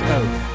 Oath.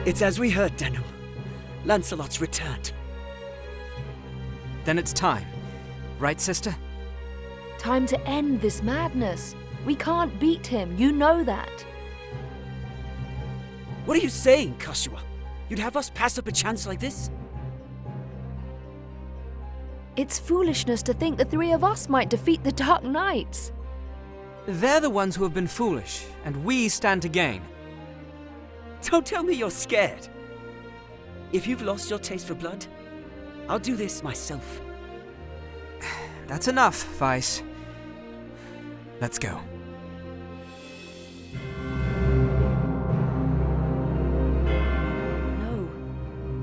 It's as we heard, Denham. Lancelot's returned. Then it's time. Right, sister? Time to end this madness. We can't beat him, you know that. What are you saying, Kashua? You'd have us pass up a chance like this? It's foolishness to think the three of us might defeat the Dark Knights. They're the ones who have been foolish, and we stand to gain. Don't tell me you're scared. If you've lost your taste for blood, I'll do this myself. That's enough, Vice. Let's go. No,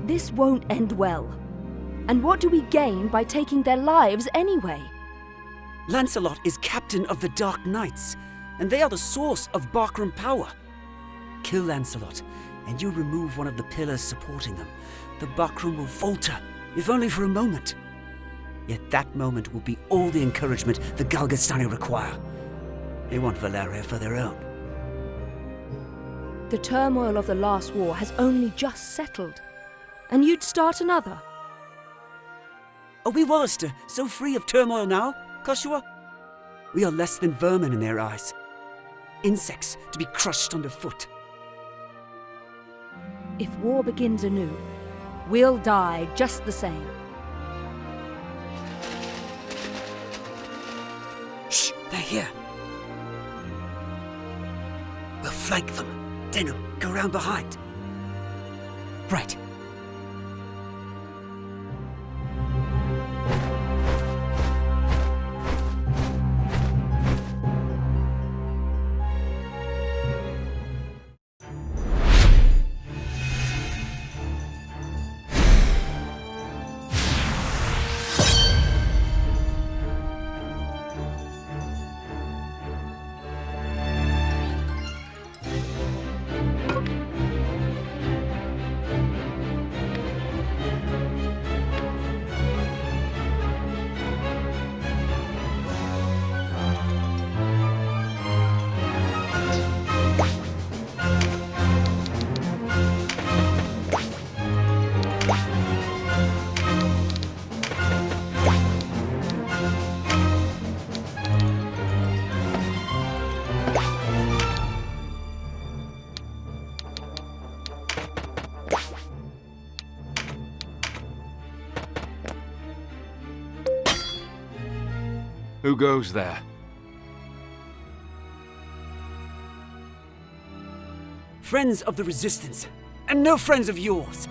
this won't end well. And what do we gain by taking their lives anyway? Lancelot is captain of the Dark Knights, and they are the source of Barkram power. Kill Lancelot, and you remove one of the pillars supporting them. The Barkram will falter, if only for a moment. Yet that moment will be all the encouragement the Galgastani require. They want Valeria for their own. The turmoil of the last war has only just settled. And you'd start another? Are we Wallister so free of turmoil now, Kashua? We are less than vermin in their eyes. Insects to be crushed underfoot. If war begins anew, we'll die just the same. Shh, they're here. We'll flank them. Denham, go round behind. Right. Who goes there? Friends of the Resistance, and no friends of yours.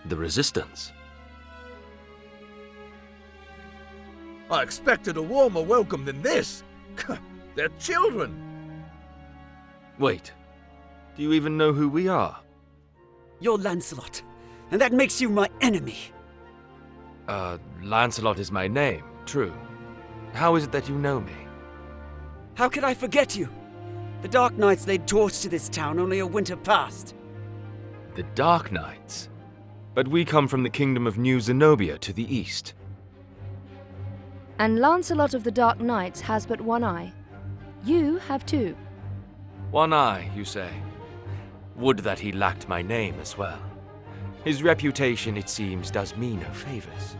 The Resistance? I expected a warmer welcome than this. They're children. Wait, do you even know who we are? You're Lancelot, and that makes you my enemy. Lancelot is my name, true. How is it that you know me? How could I forget you? The Dark Knights laid torch to this town only a winter past. The Dark Knights? But we come from the kingdom of New Zenobia to the east. And Lancelot of the Dark Knights has but one eye. You have two. One eye, you say? Would that he lacked my name as well. His reputation, it seems, does me no favors.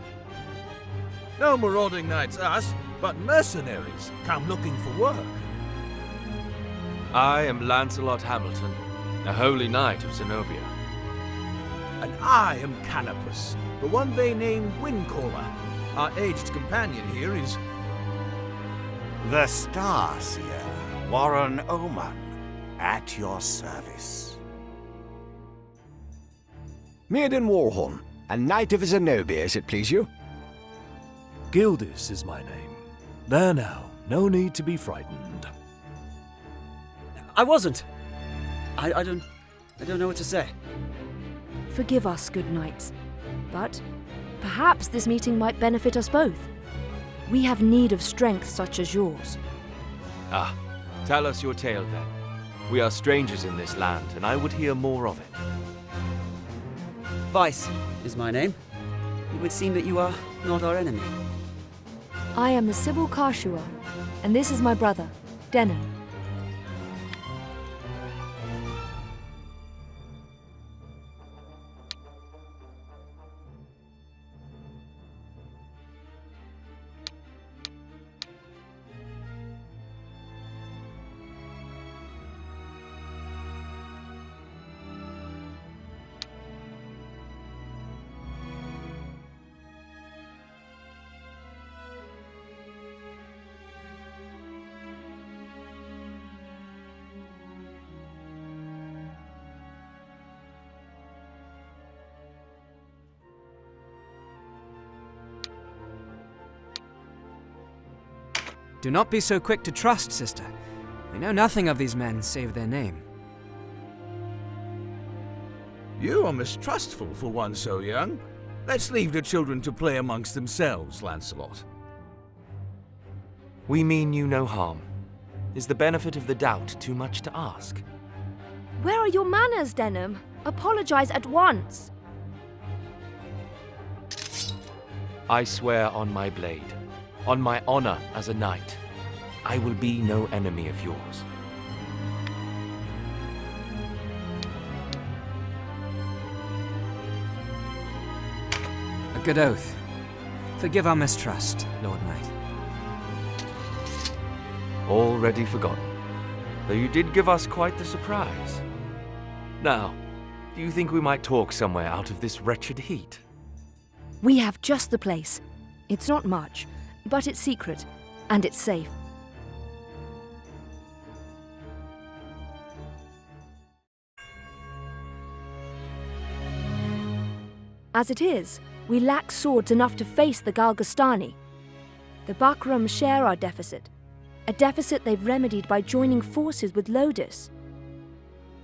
No marauding knights us, but mercenaries come looking for work. I am Lancelot Hamilton, a holy knight of Zenobia. And I am Canopus, the one they named Windcaller. Our aged companion here is... The Starseer, Warren Oman, at your service. Mirden Warhorn, a knight of Zenobia, as it please you. Gildis is my name. There now, no need to be frightened. I wasn't. I don't know what to say. Forgive us, good knights. But perhaps this meeting might benefit us both. We have need of strength such as yours. Ah, tell us your tale then. We are strangers in this land, and I would hear more of it. Vice is my name. It would seem that you are not our enemy. I am the Sibyl Kashua, and this is my brother, Denham. Do not be so quick to trust, sister. We know nothing of these men save their name. You are mistrustful for one so young. Let's leave the children to play amongst themselves, Lancelot. We mean you no harm. Is the benefit of the doubt too much to ask? Where are your manners, Denham? Apologize at once. I swear on my blade, on my honor as a knight, I will be no enemy of yours. A good oath. Forgive our mistrust, Lord Knight. Already forgotten, though you did give us quite the surprise. Now, do you think we might talk somewhere out of this wretched heat? We have just the place. It's not much, but it's secret, and it's safe. As it is, we lack swords enough to face the Galgastani. The Bakram share our deficit, a deficit they've remedied by joining forces with Lodis.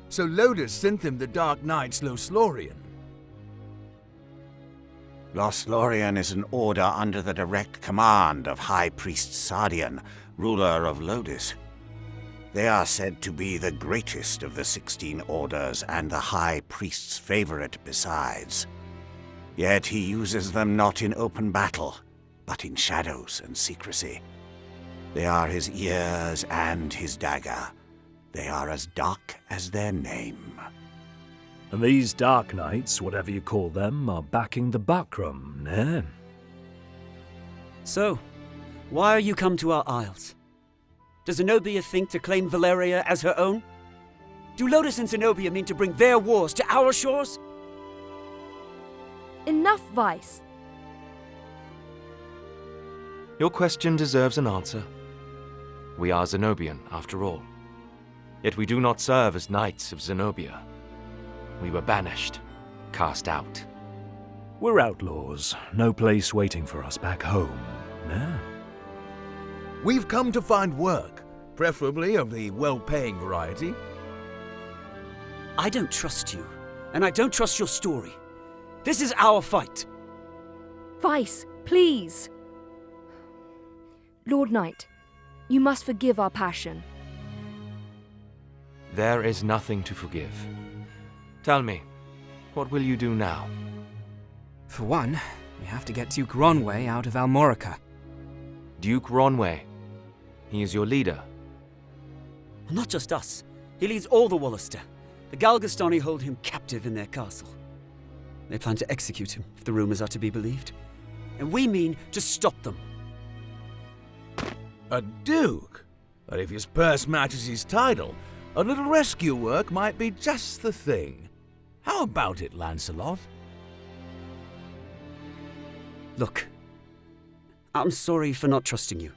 So Lodis sent them the Dark Knight's Loslorian. Loslorian is an order under the direct command of High Priest Sardian, ruler of Lodis. They are said to be the greatest of the 16 orders and the High Priest's favorite besides. Yet he uses them not in open battle, but in shadows and secrecy. They are his ears and his dagger. They are as dark as their name. And these Dark Knights, whatever you call them, are backing the Bakram, eh? So, why are you come to our isles? Does Zenobia think to claim Valeria as her own? Do Lodis and Zenobia mean to bring their wars to our shores? Enough, Vice. Your question deserves an answer. We are Zenobian, after all. Yet we do not serve as knights of Zenobia. We were banished, cast out. We're outlaws. No place waiting for us back home, eh? We've come to find work, preferably of the well-paying variety. I don't trust you, and I don't trust your story. This is our fight. Vice, please. Lord Knight, you must forgive our passion. There is nothing to forgive. Tell me, what will you do now? For one, we have to get Duke Ronway out of Almorica. Duke Ronway. He is your leader. Not just us. He leads all the Wallister. The Galgastani hold him captive in their castle. They plan to execute him, if the rumors are to be believed. And we mean to stop them. A duke? But if his purse matches his title, a little rescue work might be just the thing. How about it, Lancelot? Look, I'm sorry for not trusting you.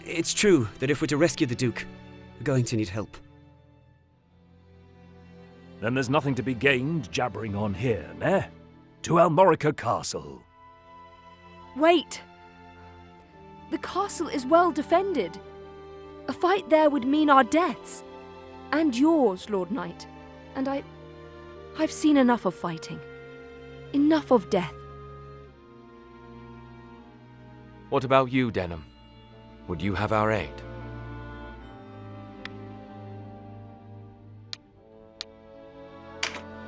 It's true that if we're to rescue the Duke, we're going to need help. Then there's nothing to be gained jabbering on here, eh? To Almorica Castle. Wait! The castle is well defended. A fight there would mean our deaths. And yours, Lord Knight. And I've seen enough of fighting. Enough of death. What about you, Denham? Would you have our aid?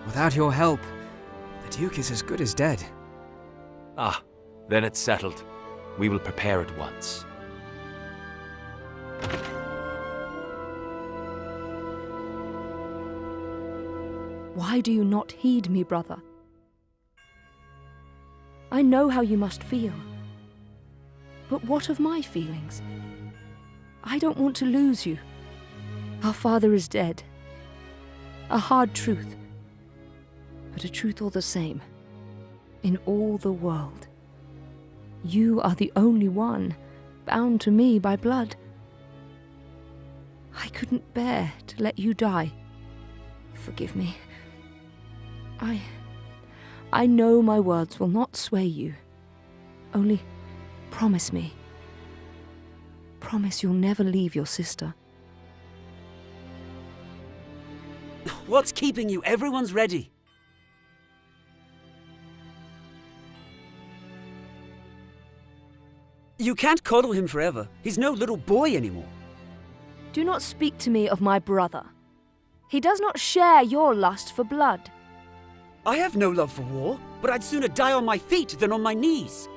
Without your help, the Duke is as good as dead. Ah, then it's settled. We will prepare at once. Why do you not heed me, brother? I know how you must feel. But what of my feelings? I don't want to lose you. Our father is dead. A hard truth, but a truth all the same. In all the world, you are the only one bound to me by blood. I couldn't bear to let you die. Forgive me. I know my words will not sway you. Only promise me. promise you'll never leave your sister. What's keeping you? Everyone's ready. You can't coddle him forever. He's no little boy anymore. Do not speak to me of my brother. He does not share your lust for blood. I have no love for war, but I'd sooner die on my feet than on my knees.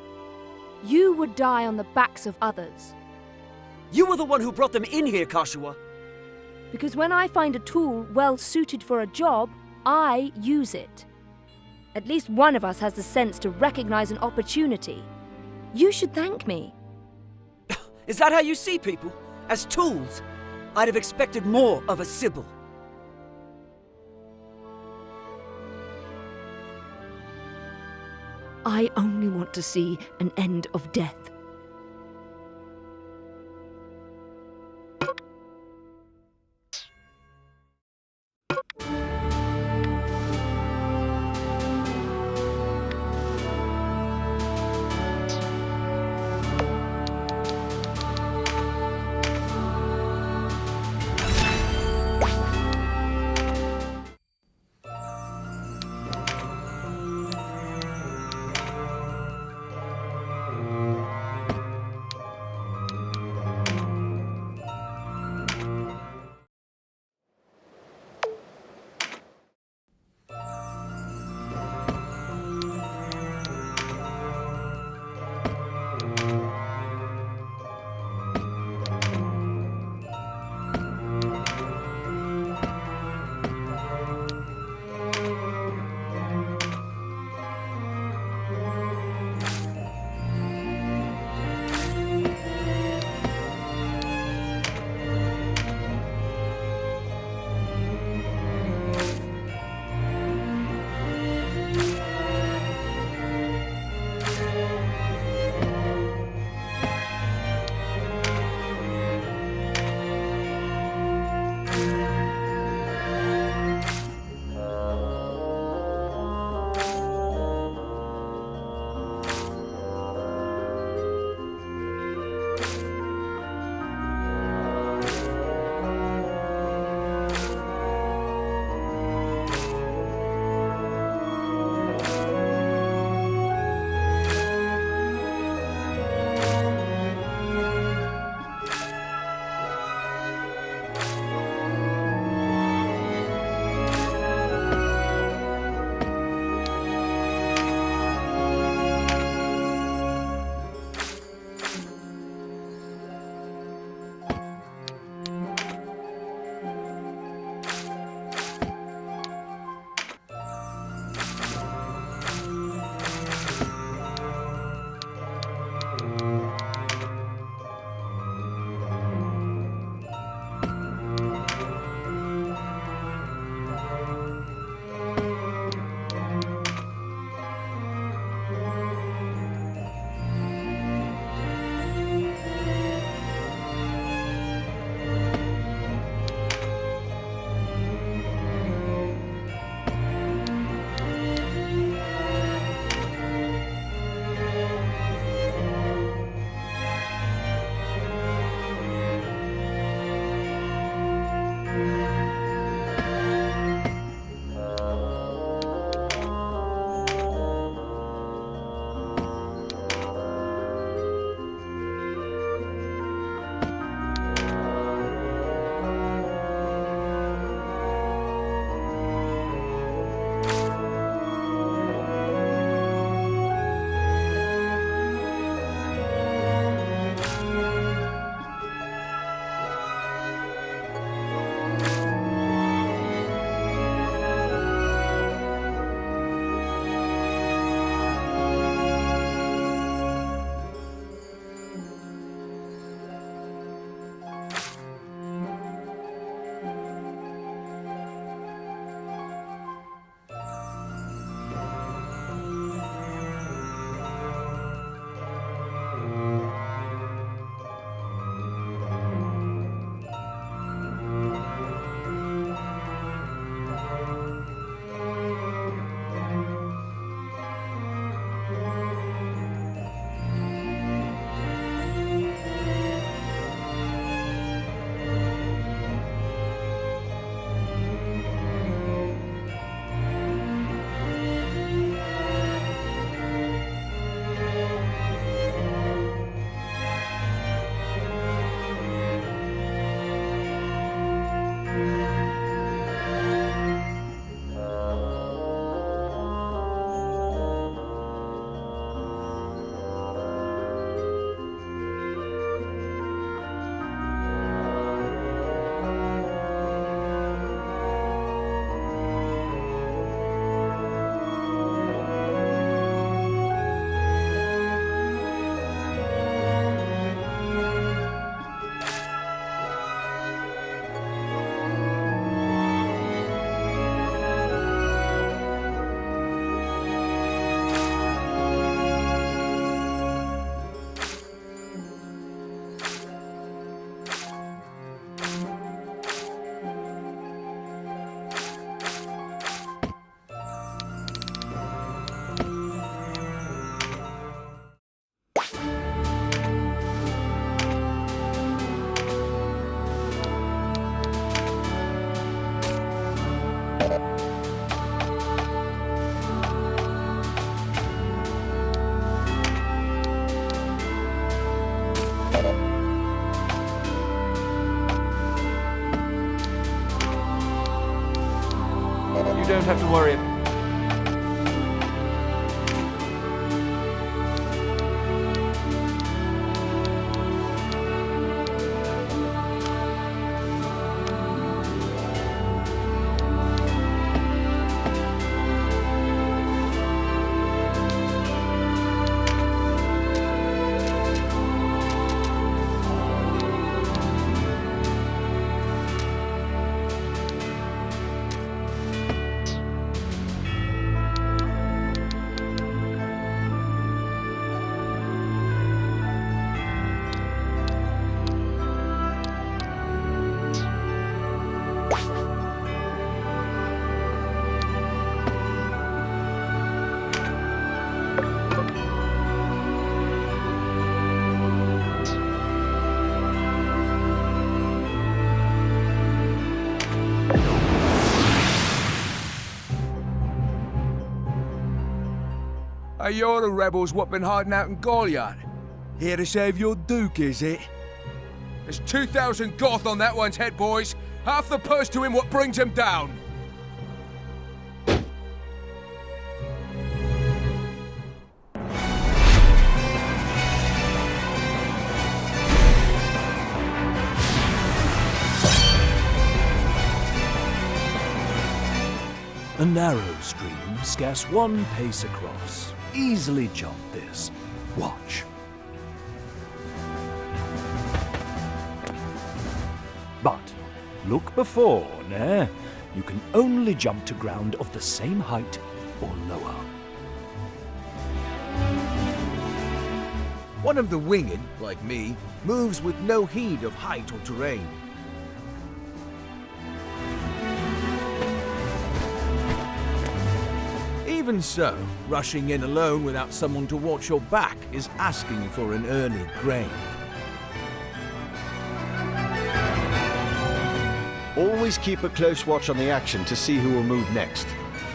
You would die on the backs of others. You were the one who brought them in here, Kashua. Because when I find a tool well suited for a job, I use it. At least one of us has the sense to recognize an opportunity. You should thank me. Is that how you see people? As tools? I'd have expected more of a Sibyl. I only want to see an end of death. don't have to worry. Hey, you're the rebels what been hiding out in Goliath. Here to save your Duke, is it? There's 2,000 Goth on that one's head, boys. Half the purse to him what brings him down. A narrow stream, scarce 1 pace across. Easily jump this. Watch. But look before, nah. You can only jump to ground of the same height or lower. One of the winged, like me, moves with no heed of height or terrain. Even so, rushing in alone without someone to watch your back is asking for an early grave. Always keep a close watch on the action to see who will move next.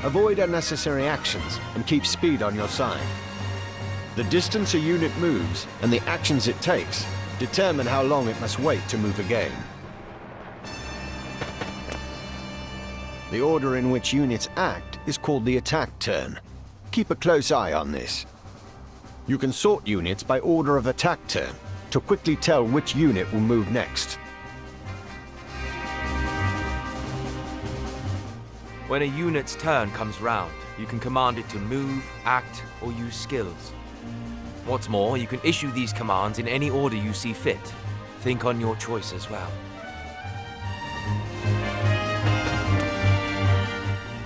Avoid unnecessary actions and keep speed on your side. The distance a unit moves and the actions it takes determine how long it must wait to move again. The order in which units act is called the attack turn. Keep a close eye on this. You can sort units by order of attack turn to quickly tell which unit will move next. When a unit's turn comes round, you can command it to move, act, or use skills. What's more, you can issue these commands in any order you see fit. Think on your choice as well.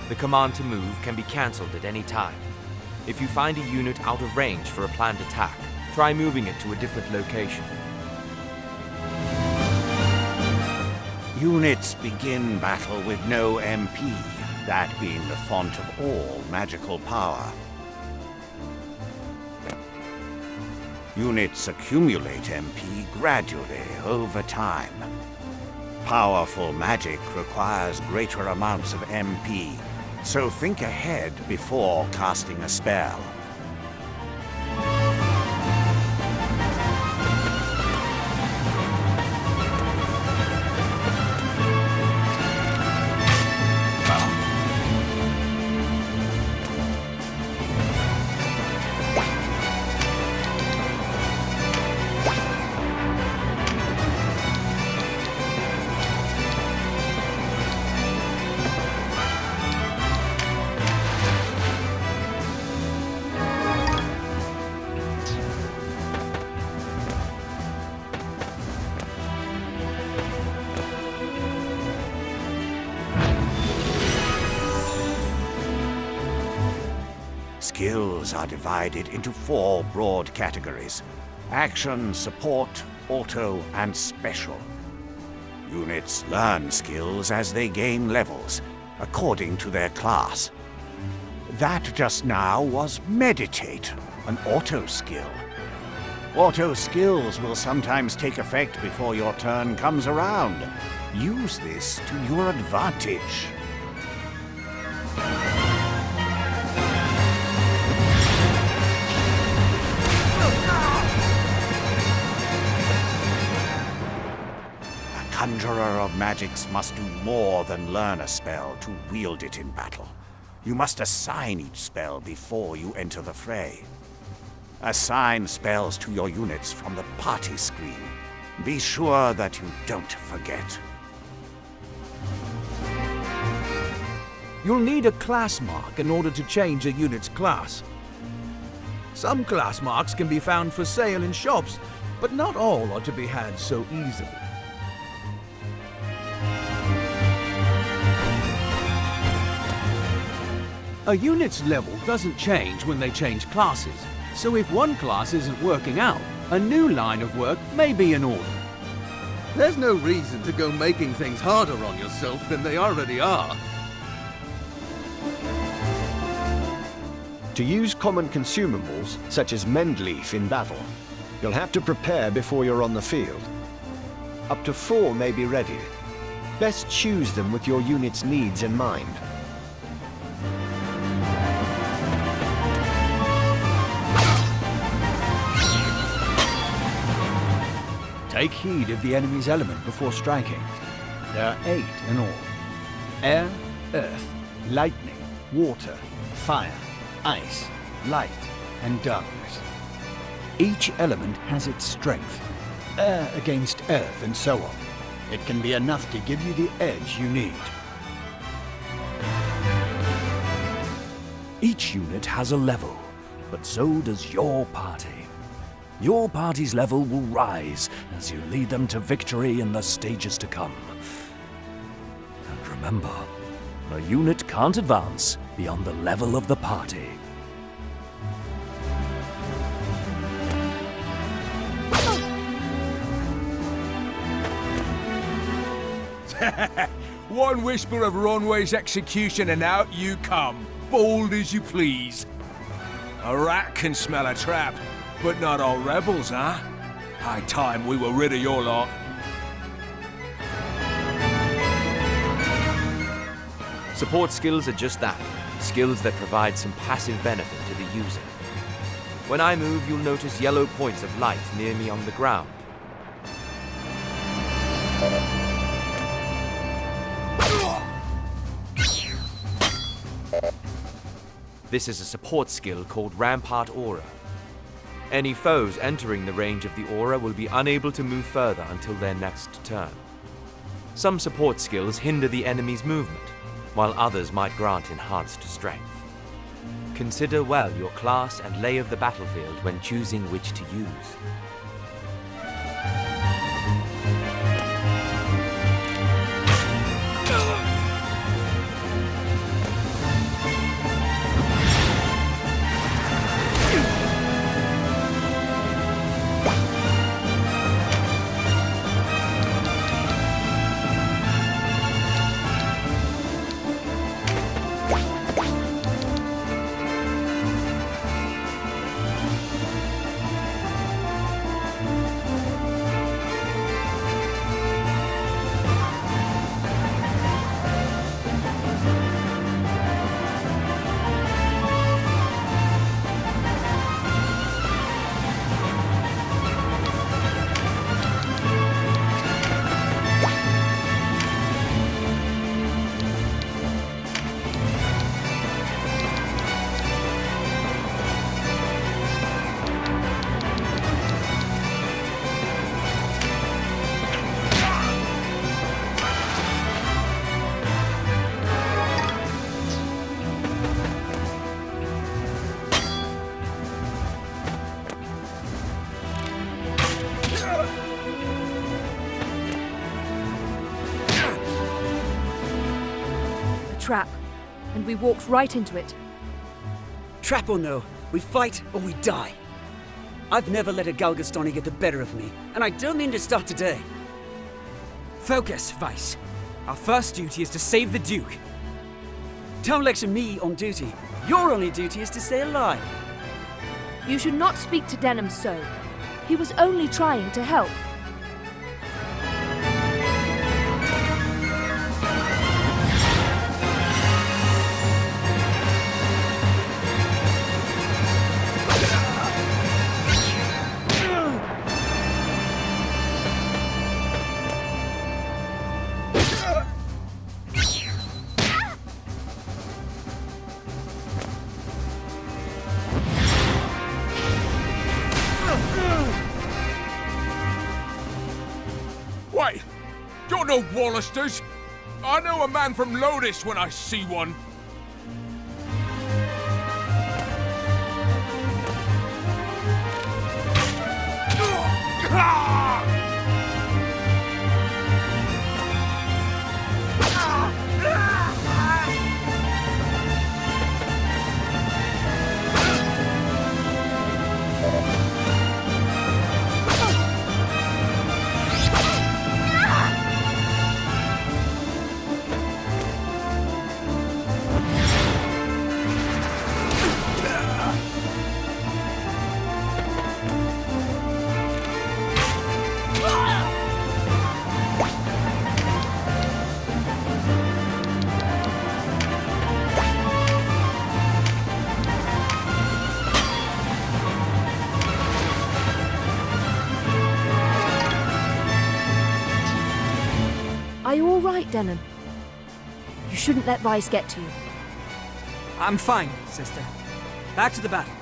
The command to move can be cancelled at any time. If you find a unit out of range for a planned attack, try moving it to a different location. Units begin battle with no MP, that being the font of all magical power. Units accumulate MP gradually over time. Powerful magic requires greater amounts of MP, so think ahead before casting a spell. Skills are divided into 4 broad categories: action, support, auto, and special. Units learn skills as they gain levels, according to their class. That just now was meditate, an auto skill. Auto skills will sometimes take effect before your turn comes around. Use this to your advantage. A conjurer of magics must do more than learn a spell to wield it in battle. You must assign each spell before you enter the fray. Assign spells to your units from the party screen. Be sure that you don't forget. You'll need a class mark in order to change a unit's class. Some class marks can be found for sale in shops, but not all are to be had so easily. A unit's level doesn't change when they change classes, so if one class isn't working out, a new line of work may be in order. There's no reason to go making things harder on yourself than they already are. To use common consumables, such as mend leaf in battle, you'll have to prepare before you're on the field. Up to 4 may be ready. Best choose them with your unit's needs in mind. Take heed of the enemy's element before striking. There are 8 in all. Air, earth, lightning, water, fire, ice, light, and darkness. Each element has its strength. Air against earth and so on. It can be enough to give you the edge you need. Each unit has a level, but so does your party. Your party's level will rise as you lead them to victory in the stages to come. And remember, a unit can't advance beyond the level of the party. One whisper of Ronway's execution and out you come, bold as you please. A rat can smell a trap, but not all rebels, huh? High time we were rid of your lot. Support skills are just that, skills that provide some passive benefit to the user. When I move, you'll notice yellow points of light near me on the ground. This is a support skill called Rampart Aura. Any foes entering the range of the aura will be unable to move further until their next turn. Some support skills hinder the enemy's movement, while others might grant enhanced strength. Consider well your class and lay of the battlefield when choosing which to use. Trap, and we walked right into it. Trap or no, we fight or we die. I've never let a Galgastani get the better of me, and I don't mean to start today. Focus, Vice. Our first duty is to save the Duke. Don't lecture me on duty. Your only duty is to stay alive. You should not speak to Denham so. He was only trying to help. You're no Wallisters! I know a man from Lodis when I see one. Are you all right, Denon? You shouldn't let Vice get to you. I'm fine, sister. Back to the battle.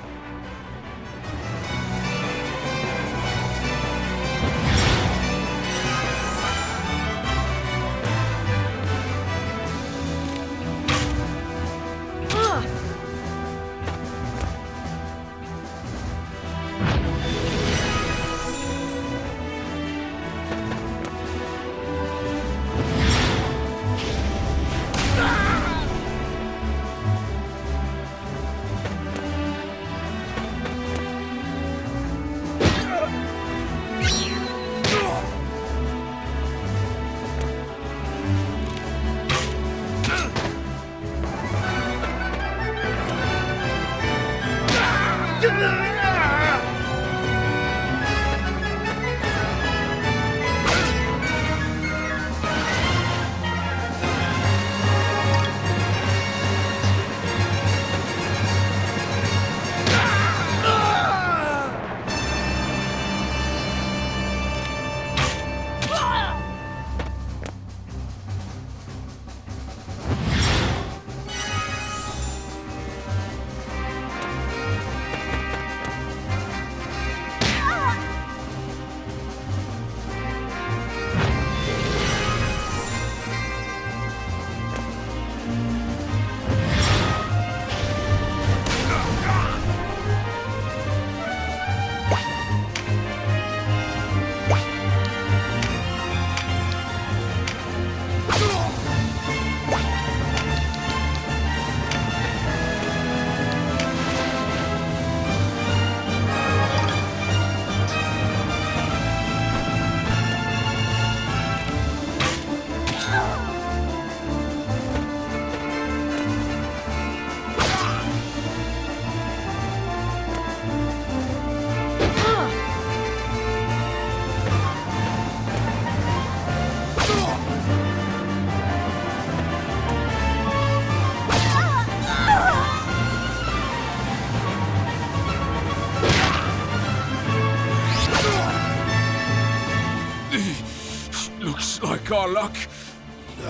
Looks like our luck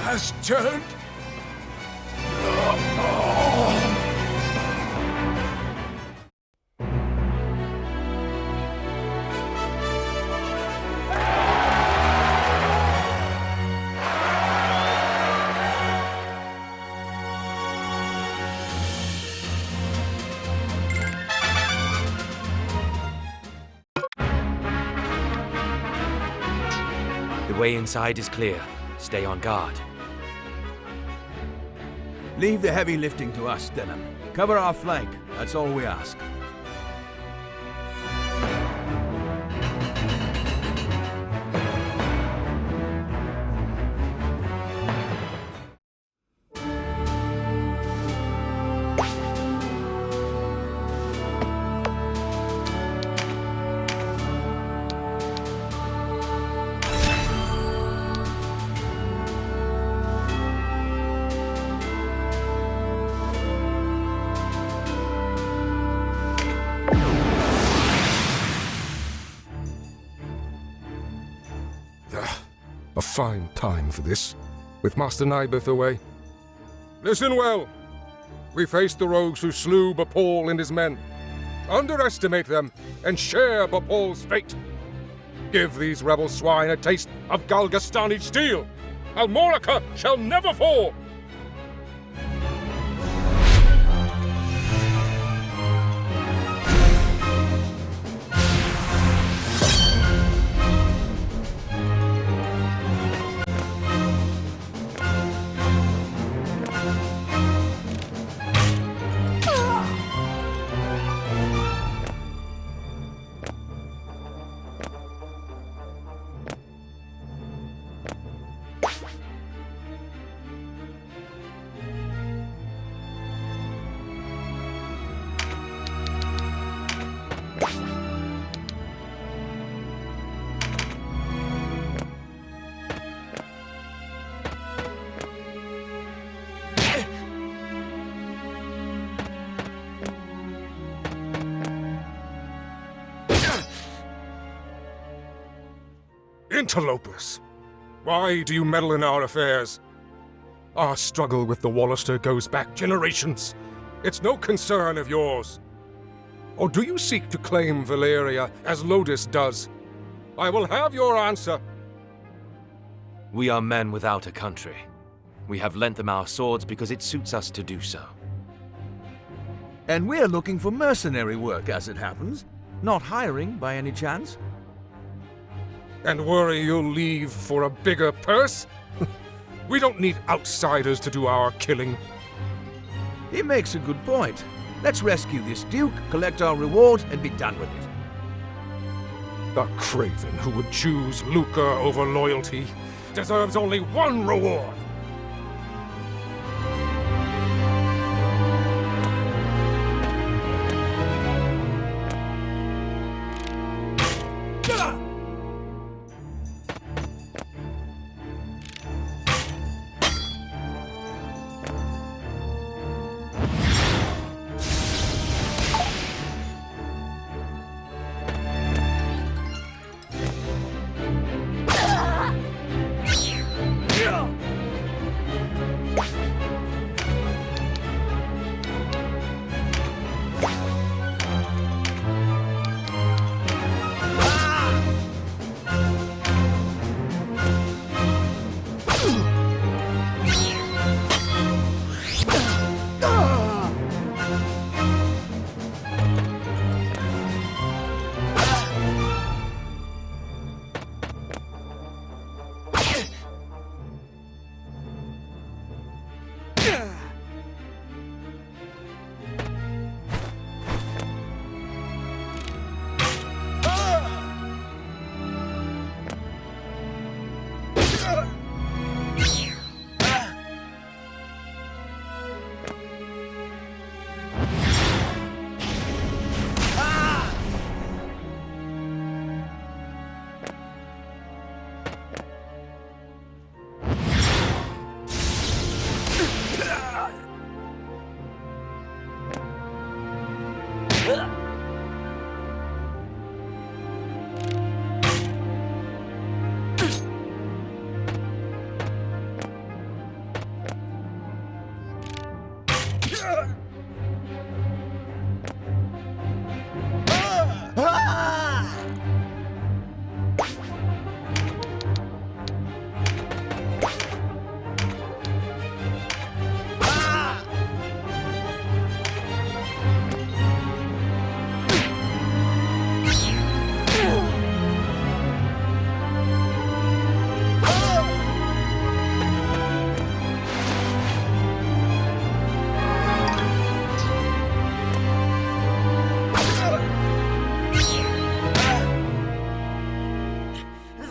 has turned. The way inside is clear. Stay on guard. Leave the heavy lifting to us, Denon. Cover our flank. That's all we ask. A fine time for this, with Master Nibeth away. Listen well. We face the rogues who slew Bapal and his men. Underestimate them and share Bapal's fate. Give these rebel swine a taste of Galgastani steel. Almorica shall never fall! Interlopers! Why do you meddle in our affairs? Our struggle with the Wallister goes back generations. It's no concern of yours. Or do you seek to claim Valeria as Lodis does? I will have your answer. We are men without a country. We have lent them our swords because it suits us to do so. And we're looking for mercenary work, as it happens. Not hiring, by any chance. And worry you'll leave for a bigger purse? We don't need outsiders to do our killing. He makes a good point. Let's rescue this Duke, collect our reward, and be done with it. The craven who would choose lucre over loyalty deserves only one reward.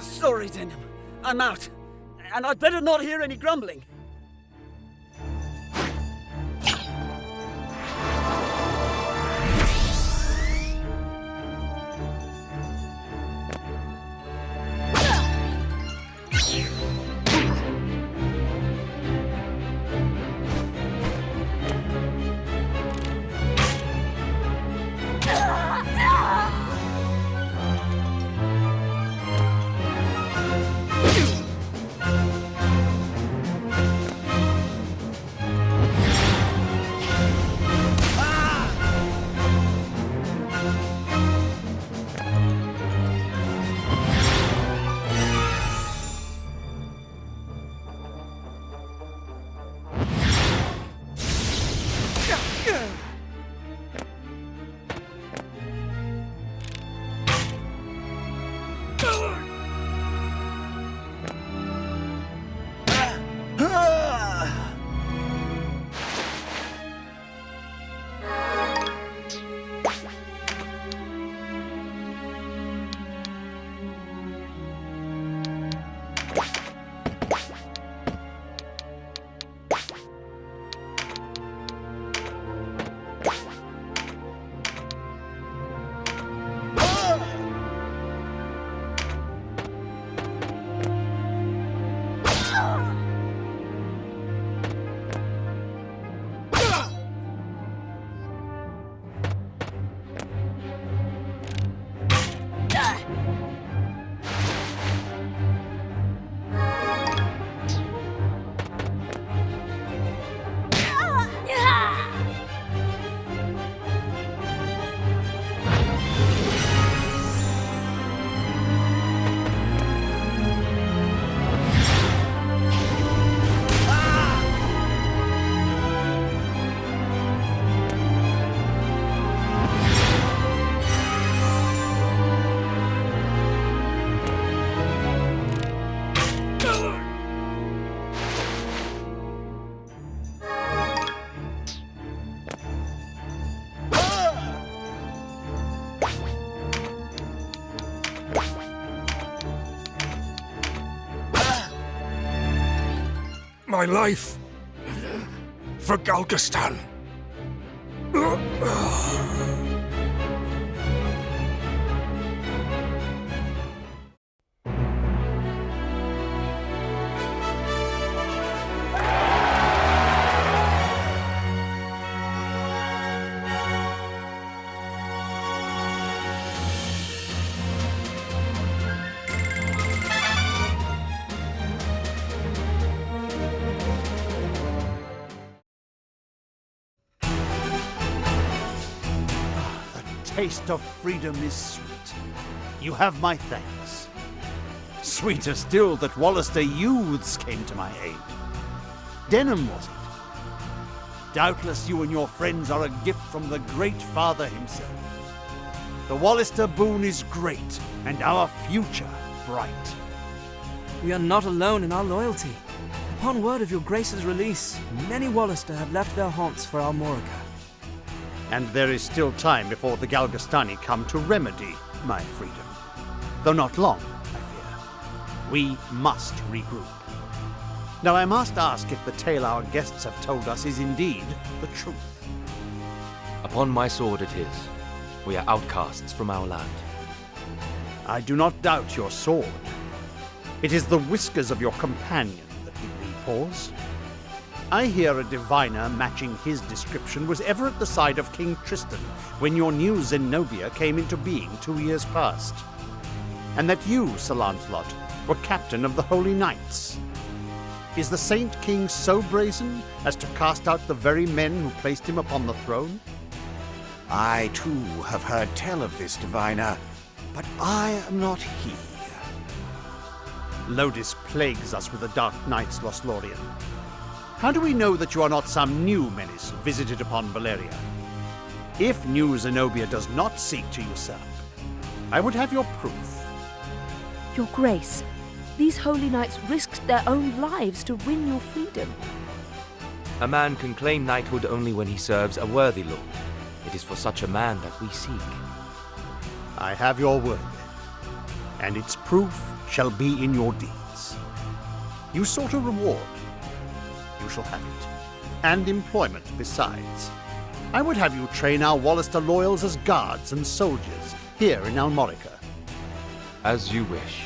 Sorry, Denim. I'm out. And I'd better not hear any grumbling. My life for Galgastan. Taste of freedom is sweet. You have my thanks. Sweeter still that Wallister youths came to my aid. Denham, was it? Doubtless you and your friends are a gift from the Great Father himself. The Wallister boon is great, and our future bright. We are not alone in our loyalty. Upon word of your Grace's release, many Wallister have left their haunts for Almorica. And there is still time before the Galgastani come to remedy my freedom. Though not long, I fear. We must regroup. Now I must ask if the tale our guests have told us is indeed the truth. Upon my sword it is. We are outcasts from our land. I do not doubt your sword. It is the whiskers of your companion that give me pause. I hear a diviner matching his description was ever at the side of King Tristan when your new Zenobia came into being 2 years past. And that you, Sir Lancelot, were captain of the Holy Knights. Is the Saint King so brazen as to cast out the very men who placed him upon the throne? I, too, have heard tell of this diviner, but I am not he. Lodis plagues us with the Dark Knights, Lothlorien. How do we know that you are not some new menace visited upon Valeria? If new Zenobia does not seek to usurp, I would have your proof. Your Grace, these holy knights risked their own lives to win your freedom. A man can claim knighthood only when he serves a worthy lord. It is for such a man that we seek. I have your word, and its proof shall be in your deeds. You sought a reward. You shall have it, and employment besides. I would have you train our Wallister loyals as guards and soldiers here in Almorica. As you wish.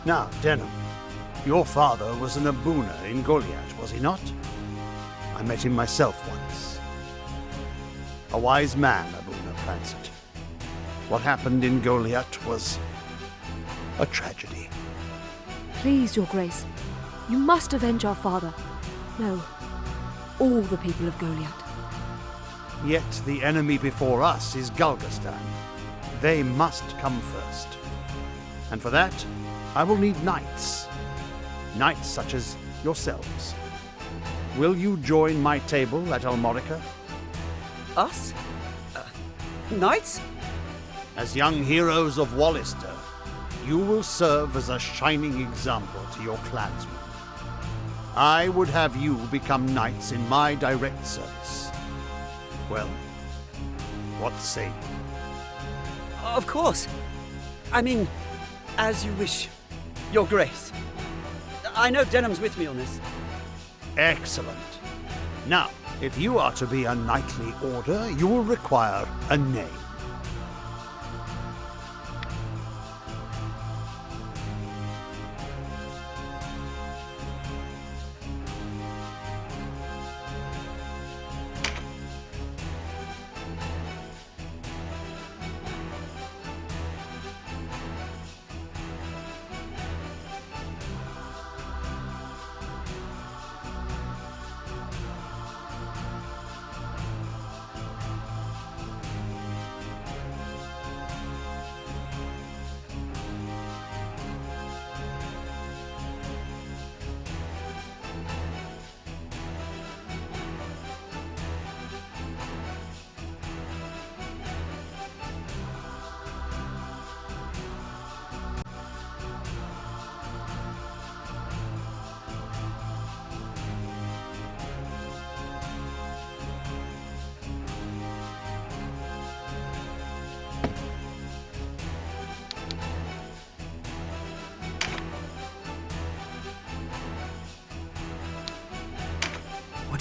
Now, Denham, your father was an Abuna in Goliath, was he not? I met him myself once. A wise man, Abuna fancied. What happened in Goliath was a tragedy. Please, Your Grace, you must avenge our father. No, all the people of Goliath. Yet the enemy before us is Galgastan. They must come first. And for that, I will need knights. Knights such as yourselves. Will you join my table at Almorica? Us? Knights? As young heroes of Wallister, you will serve as a shining example to your clansmen. I would have you become knights in my direct service. Well, what say you? Of course. I mean, as you wish, Your Grace. I know Denham's with me on this. Excellent. Now, if you are to be a knightly order, you will require a name.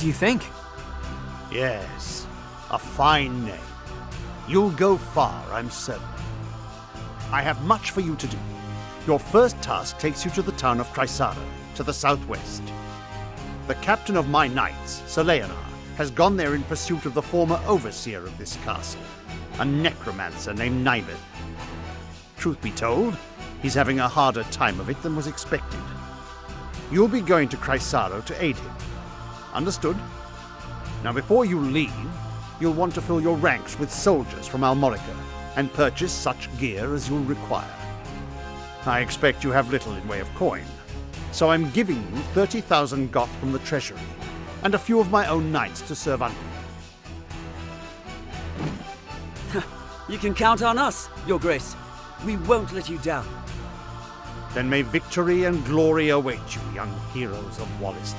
do you think? Yes, a fine name. You'll go far, I'm certain. I have much for you to do. Your first task takes you to the town of Chrysaro, to the southwest. The captain of my knights, Sir Leonard, has gone there in pursuit of the former overseer of this castle, a necromancer named Naibeth. Truth be told, he's having a harder time of it than was expected. You'll be going to Chrysaro to aid him. Understood? Now before you leave, you'll want to fill your ranks with soldiers from Almorica and purchase such gear as you'll require. I expect you have little in way of coin, so I'm giving you 30,000 goth from the treasury, and a few of my own knights to serve under you. You can count on us, Your Grace. We won't let you down. Then may victory and glory await you, young heroes of Wallister.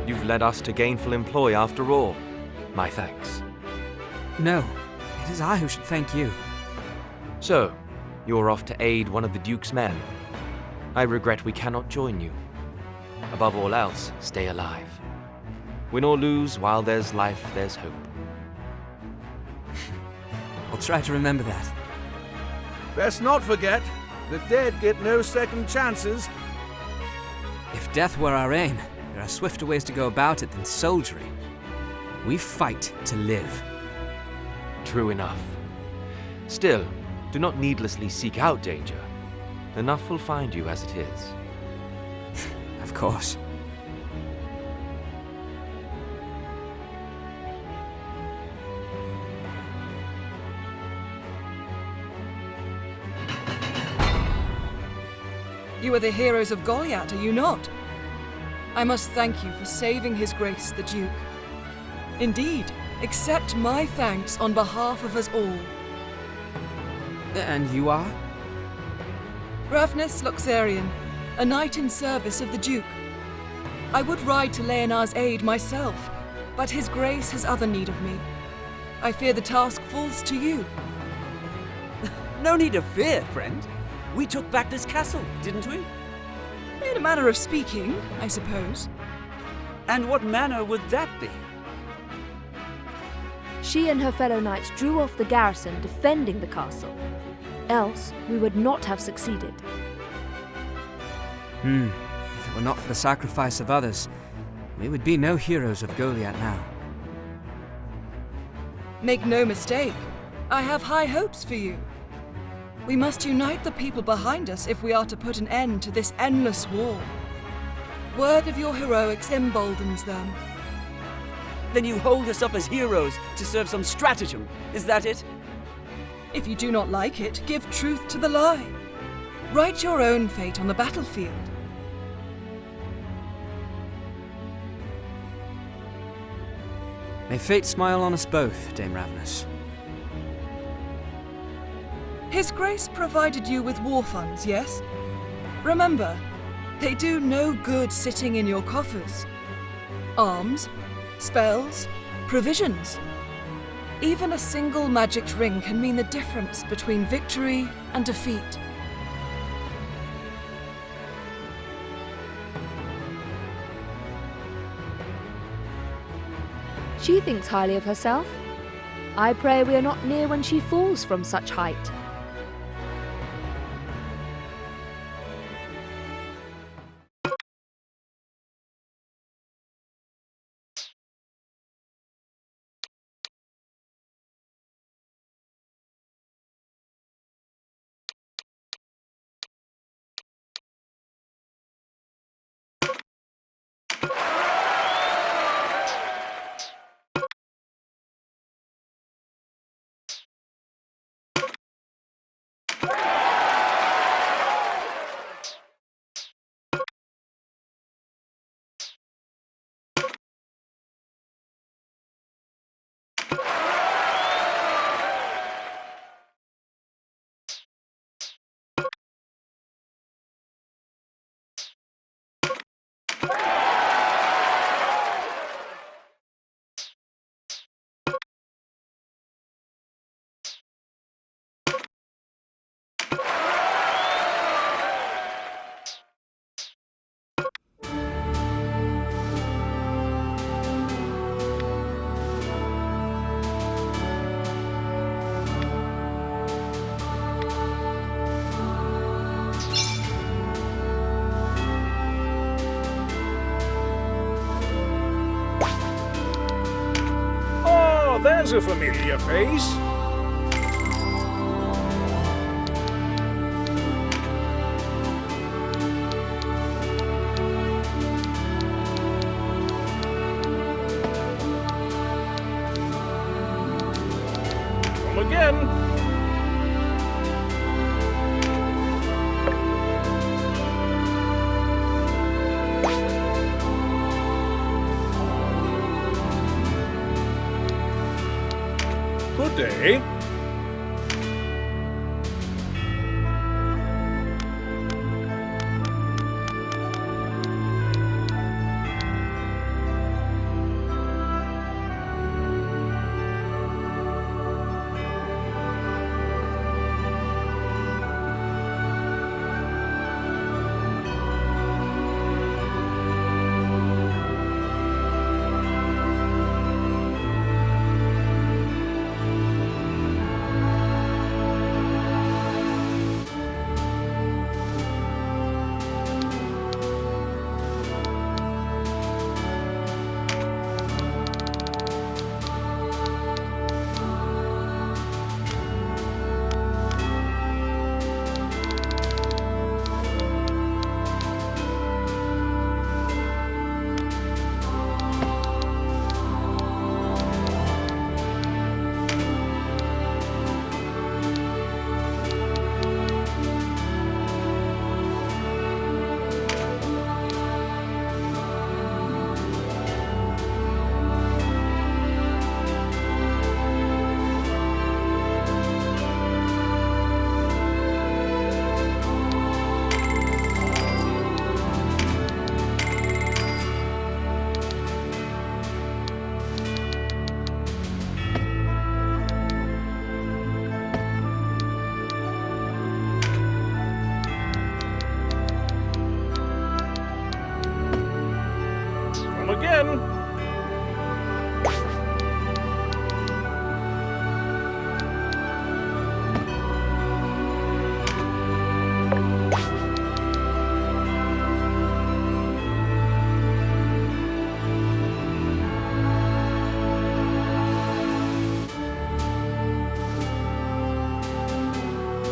You've led us to gainful employ after all. My thanks. No, it is I who should thank you. So, you're off to aid one of the Duke's men. I regret we cannot join you. Above all else, stay alive. Win or lose, while there's life, there's hope. I'll try to remember that. Best not forget, the dead get no second chances. If death were our aim, there are swifter ways to go about it than soldiery. We fight to live. True enough. Still, do not needlessly seek out danger. Enough will find you as it is. Of course. You are the heroes of Goliath, are you not? I must thank you for saving His Grace the Duke. Indeed, accept my thanks on behalf of us all. And you are? Ravnus Luxarian, a knight in service of the Duke. I would ride to Leonard's aid myself, but His Grace has other need of me. I fear the task falls to you. No need of fear, friend. We took back this castle, didn't we? In a manner of speaking, I suppose. And what manner would that be? She and her fellow knights drew off the garrison defending the castle. Else, we would not have succeeded. If it were not for the sacrifice of others, we would be no heroes of Goliath now. Make no mistake, I have high hopes for you. We must unite the people behind us if we are to put an end to this endless war. Word of your heroics emboldens them. Then you hold us up as heroes to serve some stratagem, is that it? If you do not like it, give truth to the lie. Write your own fate on the battlefield. May fate smile on us both, Dame Ravnus. His Grace provided you with war funds, yes? Remember, they do no good sitting in your coffers. Arms, spells, provisions. Even a single magic ring can mean the difference between victory and defeat. She thinks highly of herself. I pray we are not near when she falls from such height. There's a familiar face. Come again. Good day. Come again.